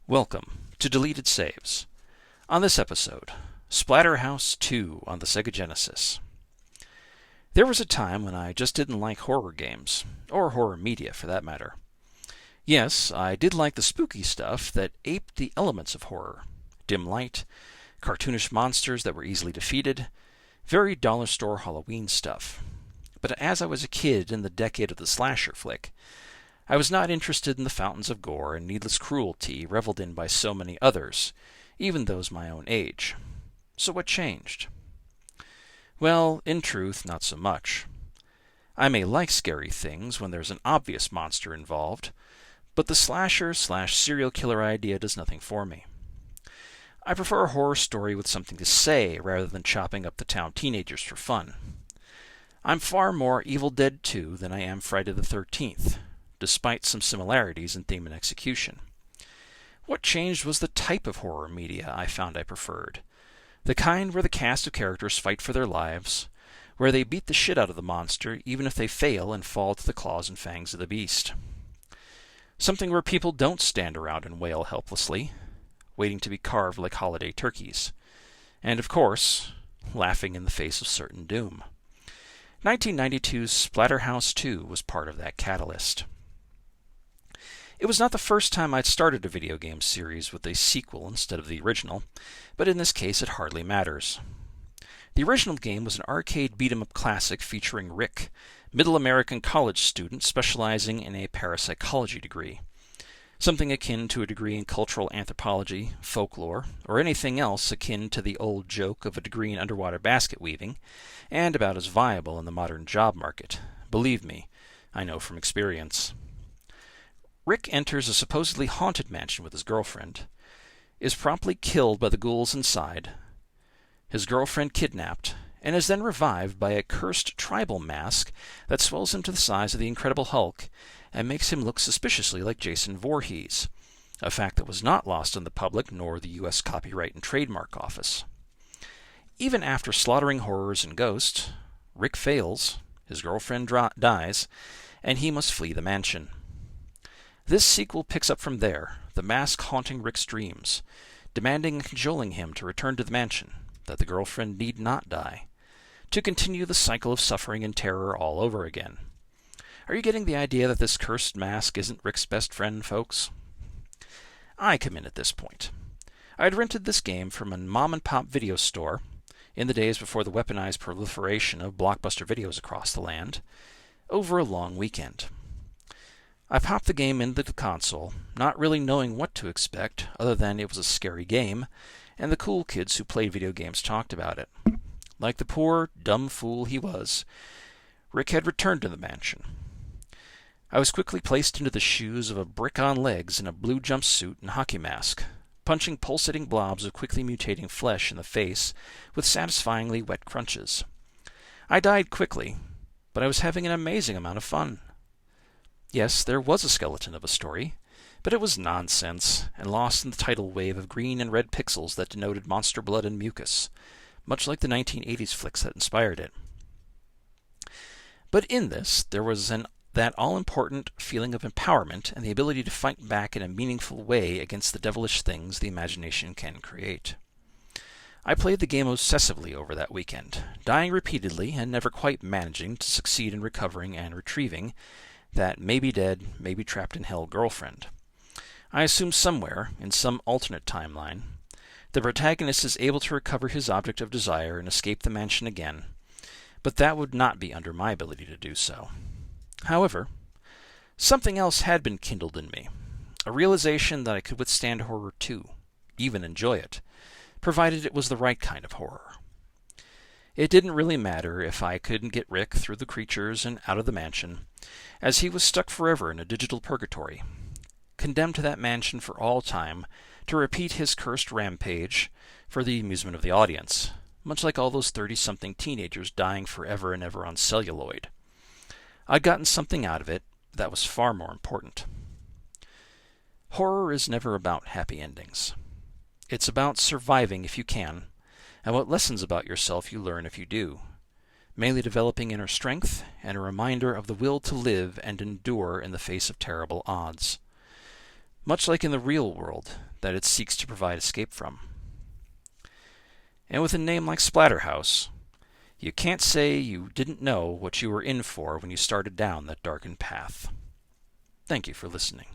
Welcome to Deleted Saves. On this episode, Splatterhouse 2 on the Sega Genesis. There was a time when I just didn't like horror games, or horror media for that matter. Yes, I did like the spooky stuff that aped the elements of horror. Dim light, cartoonish monsters that were easily defeated, very dollar store Halloween stuff. But as I was a kid in the decade of the slasher flick, I was not interested in the fountains of gore and needless cruelty reveled in by so many others, even those my own age. So what changed? Well, in truth, not so much. I may like scary things when there's an obvious monster involved, but the slasher/serial killer idea does nothing for me. I prefer a horror story with something to say rather than chopping up the town teenagers for fun. I'm far more Evil Dead 2 than I am Friday the 13th. Despite some similarities in theme and execution. What changed was the type of horror media I found I preferred. The kind where the cast of characters fight for their lives, where they beat the shit out of the monster even if they fail and fall to the claws and fangs of the beast. Something where people don't stand around and wail helplessly, waiting to be carved like holiday turkeys. And of course, laughing in the face of certain doom. 1992's Splatterhouse 2 was part of that catalyst. It was not the first time I'd started a video game series with a sequel instead of the original, but in this case it hardly matters. The original game was an arcade beat-em-up classic featuring Rick, middle American college student specializing in a parapsychology degree, something akin to a degree in cultural anthropology, folklore, or anything else akin to the old joke of a degree in underwater basket weaving, and about as viable in the modern job market. Believe me, I know from experience. Rick enters a supposedly haunted mansion with his girlfriend, is promptly killed by the ghouls inside, his girlfriend kidnapped, and is then revived by a cursed tribal mask that swells him to the size of the Incredible Hulk and makes him look suspiciously like Jason Voorhees, a fact that was not lost on the public nor the U.S. Copyright and Trademark Office. Even after slaughtering horrors and ghosts, Rick fails, his girlfriend dies, and he must flee the mansion. This sequel picks up from there, the mask haunting Rick's dreams, demanding and cajoling him to return to the mansion, that the girlfriend need not die, to continue the cycle of suffering and terror all over again. Are you getting the idea that this cursed mask isn't Rick's best friend, folks? I come in at this point. I had rented this game from a mom-and-pop video store in the days before the weaponized proliferation of Blockbuster videos across the land, over a long weekend. I popped the game into the console, not really knowing what to expect, other than it was a scary game, and the cool kids who played video games talked about it. Like the poor, dumb fool he was, Rick had returned to the mansion. I was quickly placed into the shoes of a brick on legs in a blue jumpsuit and hockey mask, punching pulsating blobs of quickly mutating flesh in the face with satisfyingly wet crunches. I died quickly, but I was having an amazing amount of fun. Yes, there was a skeleton of a story, but it was nonsense, and lost in the tidal wave of green and red pixels that denoted monster blood and mucus, much like the 1980s flicks that inspired it. But in this, there was that all-important feeling of empowerment and the ability to fight back in a meaningful way against the devilish things the imagination can create. I played the game obsessively over that weekend, dying repeatedly and never quite managing to succeed in recovering and retrieving that maybe-dead, maybe-trapped-in-hell girlfriend. I assume somewhere, in some alternate timeline, the protagonist is able to recover his object of desire and escape the mansion again, but that would not be under my ability to do so. However, something else had been kindled in me, a realization that I could withstand horror too, even enjoy it, provided it was the right kind of horror. It didn't really matter if I couldn't get Rick through the creatures and out of the mansion, as he was stuck forever in a digital purgatory, condemned to that mansion for all time to repeat his cursed rampage for the amusement of the audience, much like all those 30-something teenagers dying forever and ever on celluloid. I'd gotten something out of it that was far more important. Horror is never about happy endings. It's about surviving if you can, and what lessons about yourself you learn if you do, mainly developing inner strength and a reminder of the will to live and endure in the face of terrible odds. much like in the real world that it seeks to provide escape from. And with a name like Splatterhouse, you can't say you didn't know what you were in for when you started down that darkened path. Thank you for listening.